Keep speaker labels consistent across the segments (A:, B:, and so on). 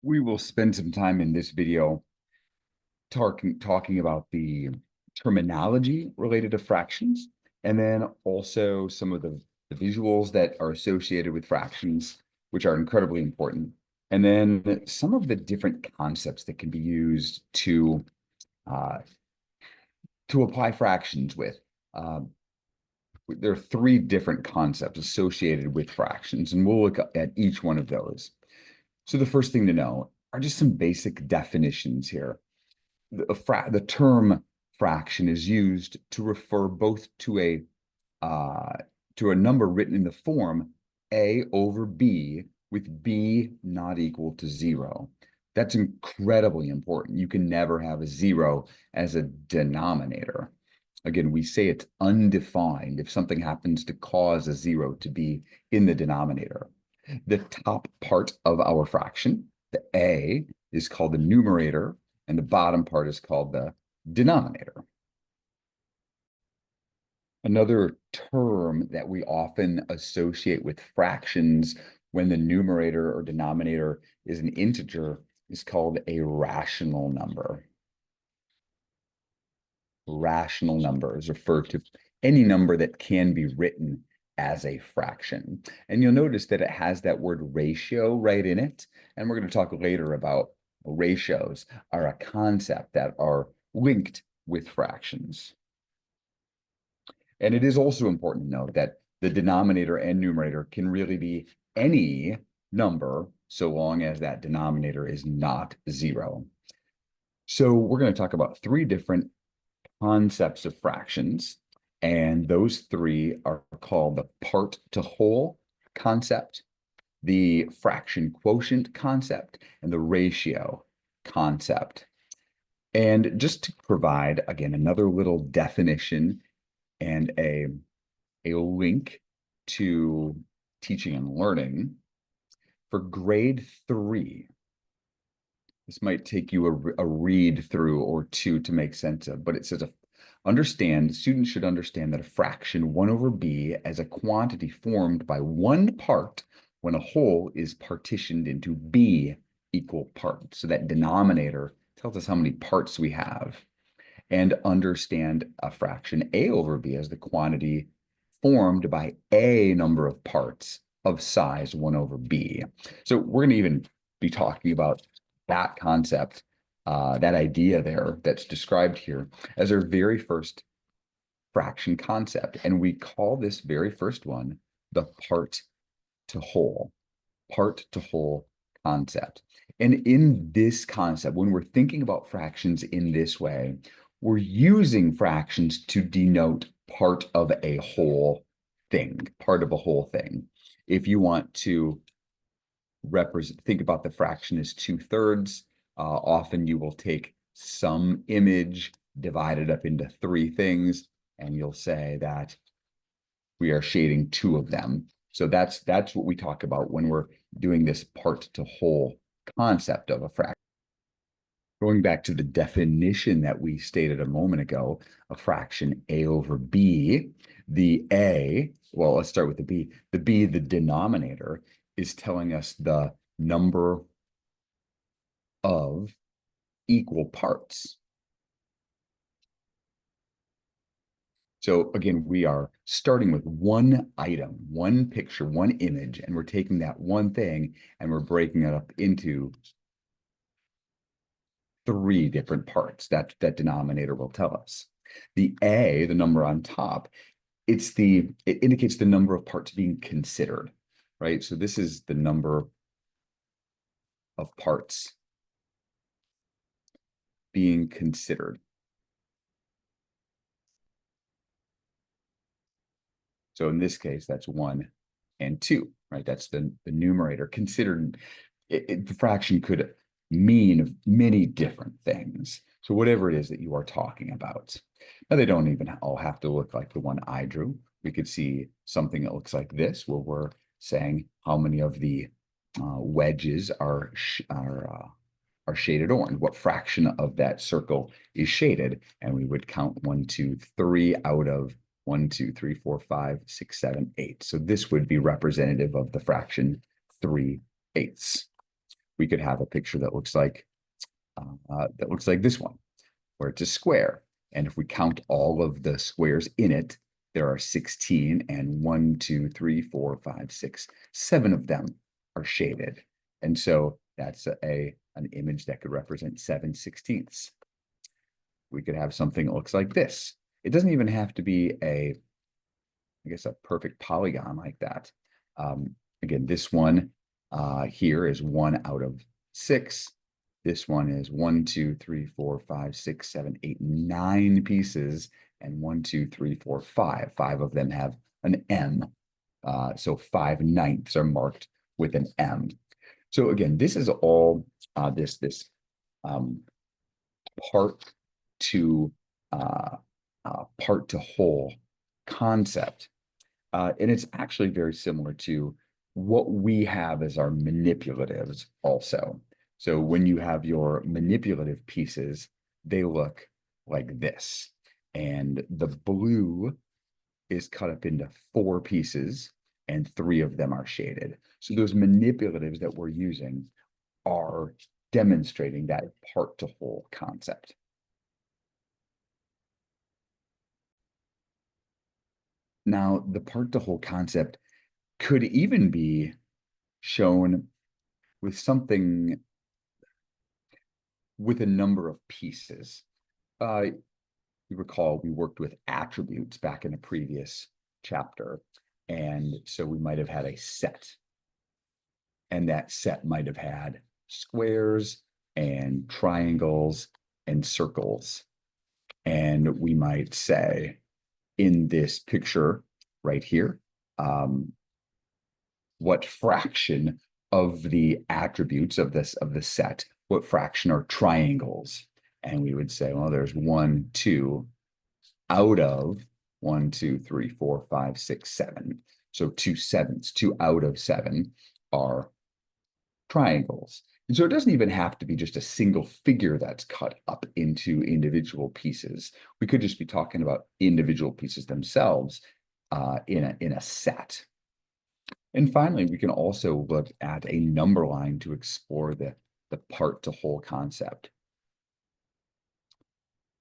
A: We will spend some time in this video talking about the terminology related to fractions, and then also some of the visuals that are associated with fractions, which are incredibly important, and then some of the different concepts that can be used uh, to apply fractions with. Um, there are three different concepts associated with fractions, and we'll look at each one of those. So the first thing to know are just some basic definitions here. The term fraction is used to refer both uh, to a number written in the form a over b with b not equal to zero. That's incredibly important. You can never have a zero as a denominator. Again, we say it's undefined if something happens to cause a zero to be in the denominator. The top part of our fraction, the a, is called the numerator, and the bottom part is called the denominator. Another term that we often associate with fractions when the numerator or denominator is an integer is called a rational number. Rational numbers refer to any number that can be written as a fraction. And you'll notice that it has that word ratio right in it. And we're going to talk later about ratios are a concept that are linked with fractions. And it is also important to note that the denominator and numerator can really be any number so long as that denominator is not zero. So we're going to talk about three different concepts of fractions, and those three are called the part to whole concept, the fraction quotient concept, and the ratio concept. And just to provide, again, another little definition and a link to teaching and learning, for grade 3, this might take you a read through or two to make sense of, but it says, students should understand that a fraction 1 over b as a quantity formed by one part when a whole is partitioned into b equal parts. So that denominator tells us how many parts we have. And understand a fraction a over b as the quantity formed by a number of parts of size 1 over b. So we're going to even be talking about that concept, that idea there that's described here as our very first fraction concept. And we call this very first one the part to whole concept. And in this concept, when we're thinking about fractions in this way, we're using fractions to denote part of a whole thing, part of a whole thing. If you want to think about the fraction as 2/3, often you will take some image, divide it up into 3 things, and you'll say that we are shading 2 of them. So that's what we talk about when we're doing this part to whole concept of a fraction. Going back to the definition that we stated a moment ago, a fraction a over b, the a, well, let's start with the b. The b, the denominator, is telling us the number of equal parts. So again, we are starting with one item, one picture, one image, and we're taking that one thing and we're breaking it up into 3 different parts that denominator will tell us. The A, the number on top, it indicates the number of parts being considered, right? So this is the number of parts being considered. So in this case, that's 1 and 2, right? That's the numerator considered. The fraction could mean many different things. So whatever it is that you are talking about. Now, they don't even all have to look like the one I drew. We could see something that looks like this, where we're saying how many of the wedges are shaded orange, what fraction of that circle is shaded, and we would count 1, 2, 3 out of 1, 2, 3, 4, 5, 6, 7, 8. So this would be representative of the fraction 3/8. we could have a picture that looks like this one, where it's a square. And if we count all of the squares in it, there are 16, and 1, 2, 3, 4, 5, 6, 7 of them are shaded. And so that's an image that could represent 7/16. We could have something that looks like this. It doesn't even have to be I guess, a perfect polygon like that. Again, this one here is 1 out of 6. This one is 1, 2, 3, 4, 5, 6, 7, 8, 9 pieces, and 1, 2, 3, 4, 5. 5 of them have an M. So 5/9 are marked with an M. So again, this is all this part to whole concept. And it's actually very similar to what we have as our manipulatives also. So when you have your manipulative pieces, they look like this. And the blue is cut up into 4 pieces, and 3 of them are shaded. So those manipulatives that we're using are demonstrating that part to whole concept. Now, the part to whole concept could even be shown with something with a number of pieces. You recall we worked with attributes back in a previous chapter. And so we might have had a set. And that set might have had squares and triangles and circles. And we might say in this picture right here, what fraction of the attributes of the set, what fraction are triangles? And we would say, well, there's 1, 2 out of 1, 2, 3, 4, 5, 6, 7. So 2 7s, 2 out of 7 are triangles. And so it doesn't even have to be just a single figure that's cut up into individual pieces. We could just be talking about individual pieces themselves in a set. And finally, we can also look at a number line to explore the part to whole concept.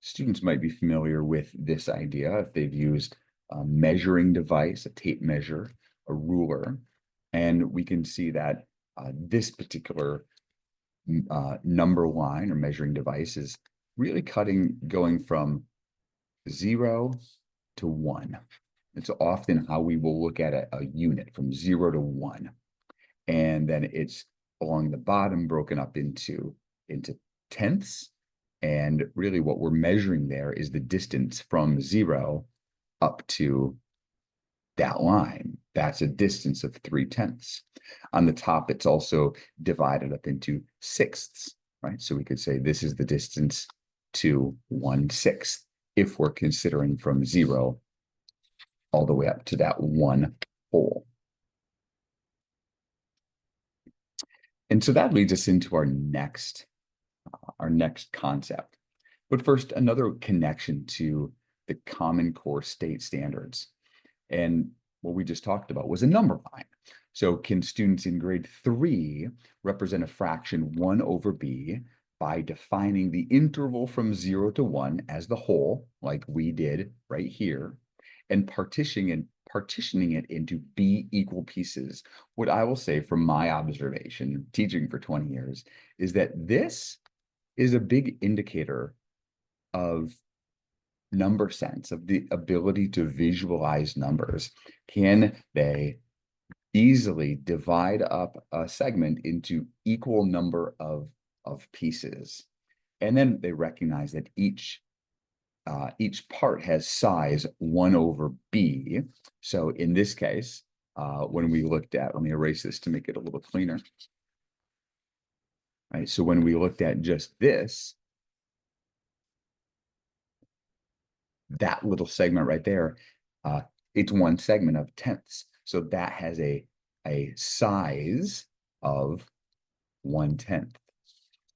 A: Students might be familiar with this idea if they've used a measuring device, a tape measure, a ruler, and we can see that this particular number line or measuring device is really going from 0 to 1. It's often how we will look at a unit from 0 to 1. And then it's along the bottom broken up into tenths. And really what we're measuring there is the distance from 0 up to that line. That's a distance of 3/10. On the top, it's also divided up into sixths, right? So we could say this is the distance to 1/6 if we're considering from 0 all the way up to that 1 whole. And so that leads us into our next concept. But first, another connection to the Common Core state standards. And what we just talked about was a number line. So can students in grade 3 represent a fraction 1 over b by defining the interval from 0 to 1 as the whole, like we did right here, and partitioning it into b equal pieces? What I will say from my observation, teaching for 20 years, is that this is a big indicator of number sense, of the ability to visualize numbers. Can they easily divide up a segment into equal number of pieces? And then they recognize that each part has size 1 over b. So in this case, when we looked at, let me erase this to make it a little cleaner. Right, so when we looked at just this, that little segment right there, it's 1 segment of tenths. So that has a size of 1/10.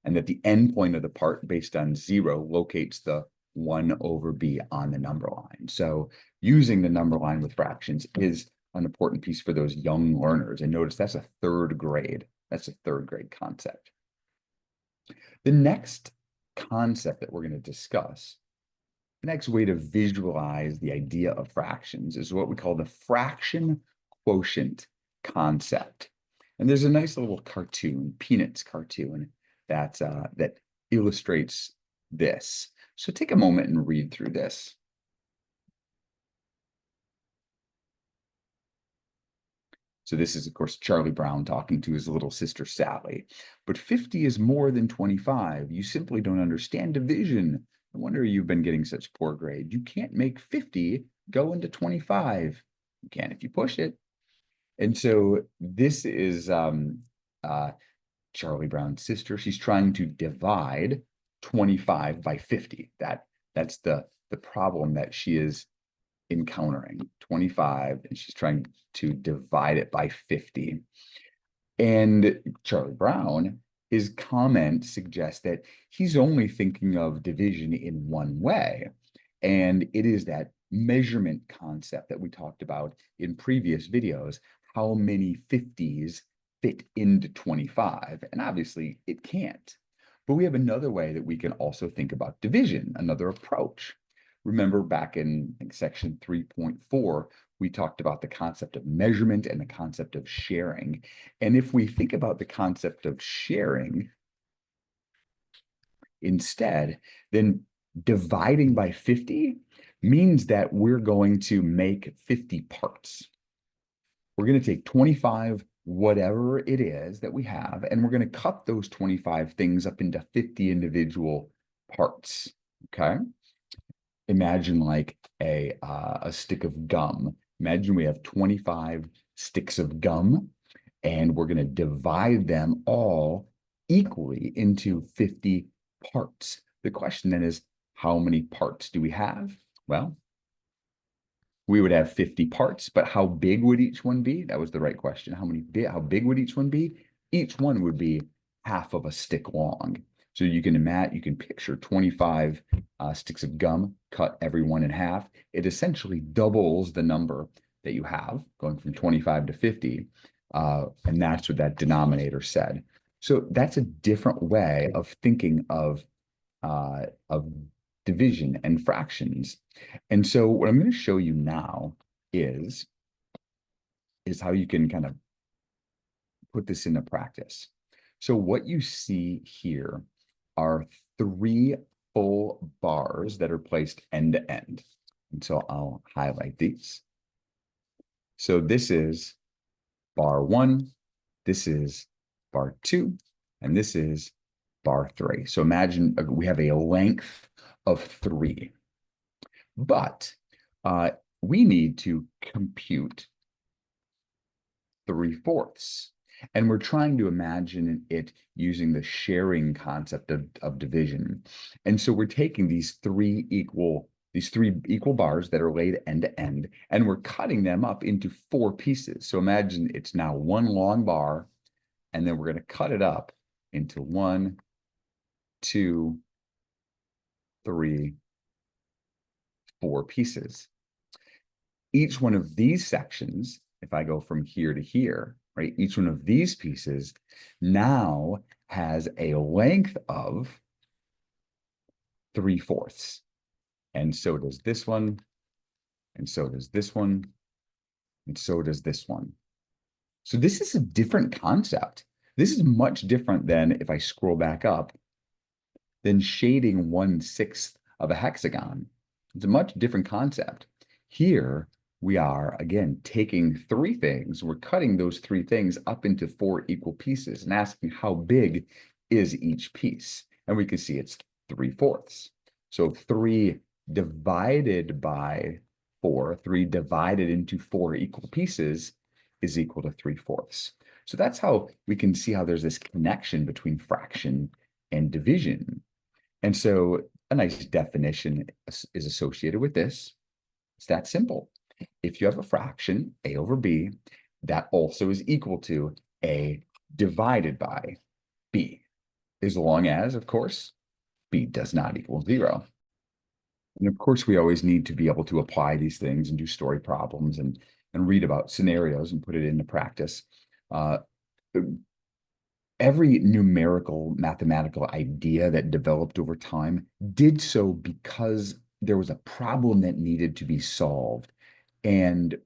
A: And that the endpoint of the part based on 0 locates the 1 over b on the number line. So using the number line with fractions is an important piece for those young learners. And notice that's a 3rd grade That's a third grade concept. The next concept that we're going to discuss, the next way to visualize the idea of fractions is what we call the fraction quotient concept. And there's a nice little cartoon, Peanuts cartoon, that illustrates this. So take a moment and read through this. So this is, of course, Charlie Brown talking to his little sister, Sally. But 50 is more than 25. You simply don't understand division. No wonder you've been getting such poor grades. You can't make 50 go into 25. You can if you push it. And so this is Charlie Brown's sister. She's trying to divide 25 by 50. That's the problem that she is encountering. 25, and she's trying to divide it by 50. And Charlie Brown, his comment suggests that he's only thinking of division in one way. And it is that measurement concept that we talked about in previous videos. How many 50s fit into 25? And obviously it can't. But we have another way that we can also think about division, another approach. Remember back in section 3.4, we talked about the concept of measurement and the concept of sharing. And if we think about the concept of sharing instead, then dividing by 50 means that we're going to make 50 parts. We're going to take 25, whatever it is that we have, and we're going to cut those 25 things up into 50 individual parts, okay? Imagine like a stick of gum. Imagine we have 25 sticks of gum, and we're going to divide them all equally into 50 parts. The question then is, how many parts do we have? Well, we would have 50 parts, but how big would each one be? That was the right question. How big would each one be? Each one would be half of a stick long. So you can picture 25 sticks of gum, cut every one in half. It essentially doubles the number that you have, going from 25 to 50. And that's what that denominator said. So that's a different way of thinking of division and fractions. And so what I'm going to show you now is how you can kind of put this into practice. So what you see here are 3 full bars that are placed end to end. And so I'll highlight these. So this is bar 1, this is bar 2, and this is bar 3. So imagine we have a length of 3. But we need to compute 3/4. And we're trying to imagine it using the sharing concept of division. And so we're taking these three equal bars that are laid end to end, and we're cutting them up into 4 pieces. So imagine it's now one long bar, and then we're going to cut it up into 1, 2, 3, 4 pieces. Each one of these sections, if I go from here to here, right, each one of these pieces now has a length of 3/4. And so does this one, and so does this one, and so does this one. So this is a different concept. This is much different than, if I scroll back up, than shading 1/6 of a hexagon. It's a much different concept. Here, we are, again, taking 3 things, we're cutting those 3 things up into 4 equal pieces and asking how big is each piece. And we can see it's 3/4. So 3 divided by 4, 3 divided into 4 equal pieces is equal to 3/4. So that's how we can see how there's this connection between fraction and division. And so a nice definition is associated with this. It's that simple. If you have a fraction, a over b, that also is equal to a divided by b, as long as, of course, b does not equal 0. And of course, we always need to be able to apply these things and do story problems and read about scenarios and put it into practice. every numerical mathematical idea that developed over time did so because there was a problem that needed to be solved. And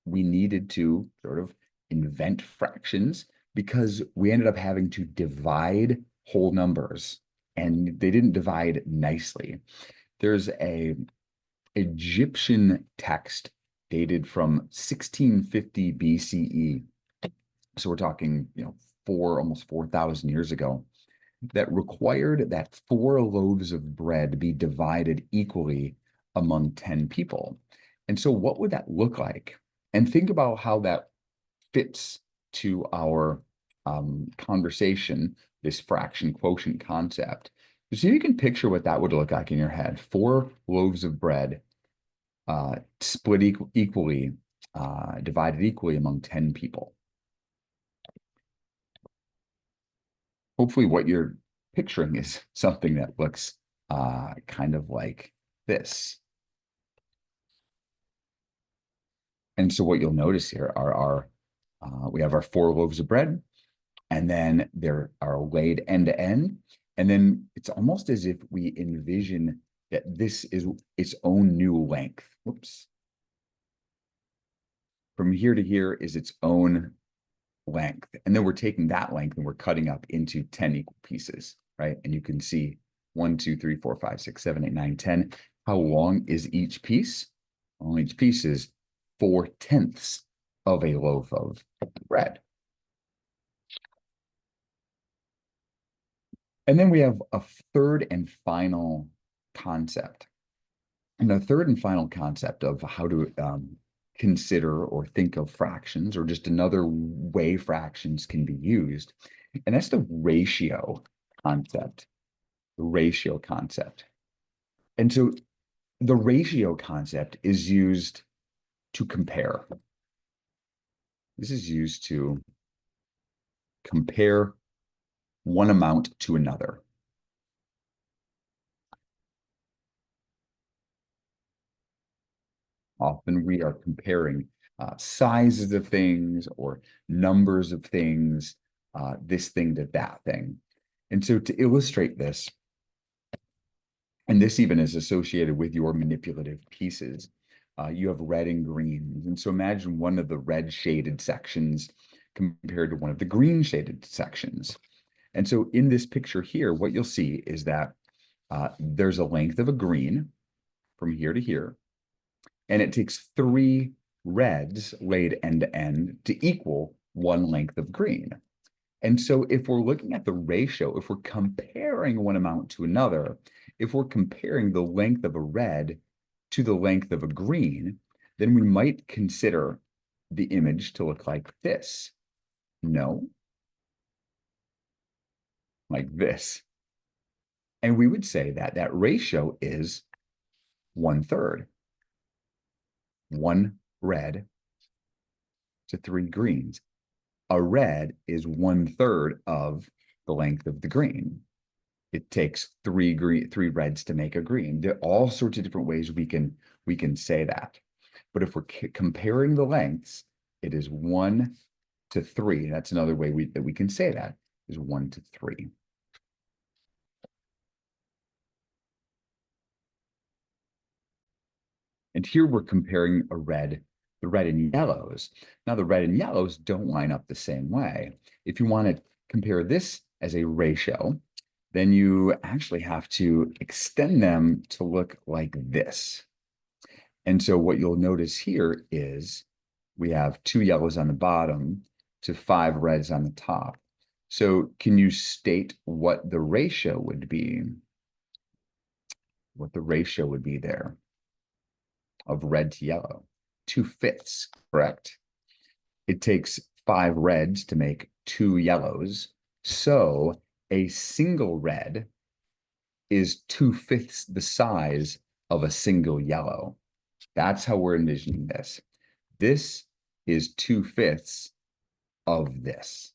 A: we needed to sort of invent fractions because we ended up having to divide whole numbers, and they didn't divide nicely. There's a Egyptian text dated from 1650 BCE. So we're talking, almost 4,000 years ago, that required that 4 loaves of bread be divided equally among 10 people. And so what would that look like? And think about how that fits to our conversation, this fraction quotient concept. So you can picture what that would look like in your head. 4 loaves of bread split equally, divided equally among 10 people. Hopefully what you're picturing is something that looks kind of like this. And so what you'll notice here are we have our 4 loaves of bread, and then there are laid end to end. And then it's almost as if we envision that this is its own new length. Whoops. From here to here is its own length. And then we're taking that length and we're cutting up into 10 equal pieces, right? And you can see 1, 2, 3, 4, 5, 6, 7, 8, 9, 10. How long is each piece? Well, each piece is 4/10 of a loaf of bread. And then we have a third and final concept. And the third and final concept of how to consider or think of fractions, or just another way fractions can be used, and that's the ratio concept. The ratio concept. And so the ratio concept is used to compare. This is used to compare one amount to another. Often we are comparing sizes of things or numbers of things, this thing to that thing. And so to illustrate this, and this even is associated with your manipulative pieces, you have red and green. And so imagine one of the red shaded sections compared to one of the green shaded sections. And so in this picture here, what you'll see is that there's a length of a green from here to here, and it takes 3 reds laid end to end to equal 1 length of green. And so if we're looking at the ratio, if we're comparing one amount to another, if we're comparing the length of a red to the length of a green, then we might consider the image to look like this. No, like this. And we would say that that ratio is 1/3. 1 red to 3 greens. A red is 1/3 of the length of the green. It takes 3 reds to make a green. There are all sorts of different ways we can say that. But if we're comparing the lengths, it is 1 to 3. That's another way that we can say that is 1 to 3. And here we're comparing the red and yellows. Now the red and yellows don't line up the same way. If you want to compare this as a ratio, then you actually have to extend them to look like this. And so what you'll notice here is we have 2 yellows on the bottom to 5 reds on the top. So can you state what the ratio would be? What the ratio would be there of red to yellow? 2/5, correct? It takes 5 reds to make 2 yellows. So a single red is 2/5 the size of a single yellow. That's how we're envisioning this. This is 2/5 of this.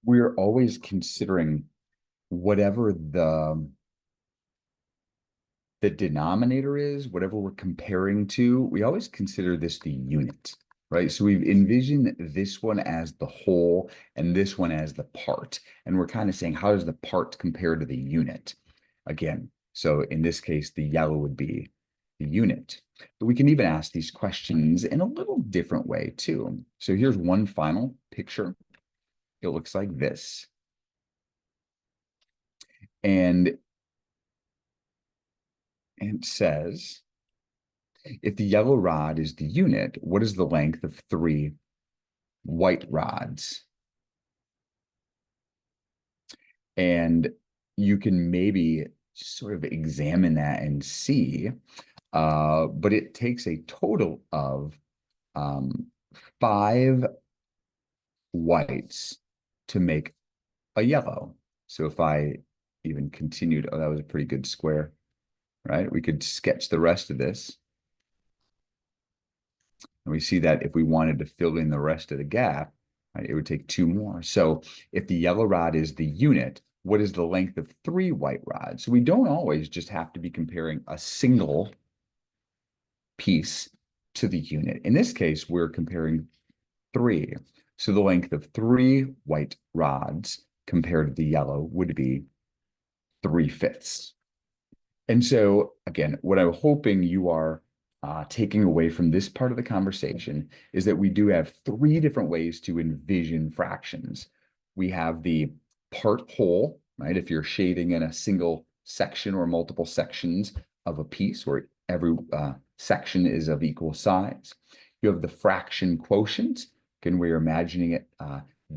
A: We're always considering whatever the denominator is, whatever we're comparing to, we always consider this the unit, right? So we've envisioned this one as the whole and this one as the part. And we're kind of saying, how does the part compare to the unit? Again, so in this case, the yellow would be the unit. But we can even ask these questions in a little different way too. So here's one final picture. It looks like this. And it says, if the yellow rod is the unit, what is the length of 3 white rods? And you can maybe sort of examine that and see, but it takes a total of 5 whites to make a yellow. So if I even continued, oh, that was a pretty good square, right? We could sketch the rest of this. And we see that if we wanted to fill in the rest of the gap, right, it would take 2 more. So if the yellow rod is the unit, what is the length of 3 white rods? So we don't always just have to be comparing a single piece to the unit. In this case, we're comparing 3. So the length of 3 white rods compared to the yellow would be 3/5. And so, again, what I'm hoping you are taking away from this part of the conversation is that we do have 3 different ways to envision fractions. We have the part whole, right? If you're shading in a single section or multiple sections of a piece where every section is of equal size. You have the fraction quotient, again, where you're imagining it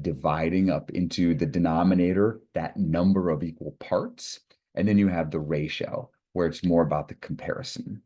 A: dividing up into the denominator, that number of equal parts. And then you have the ratio, where it's more about the comparison.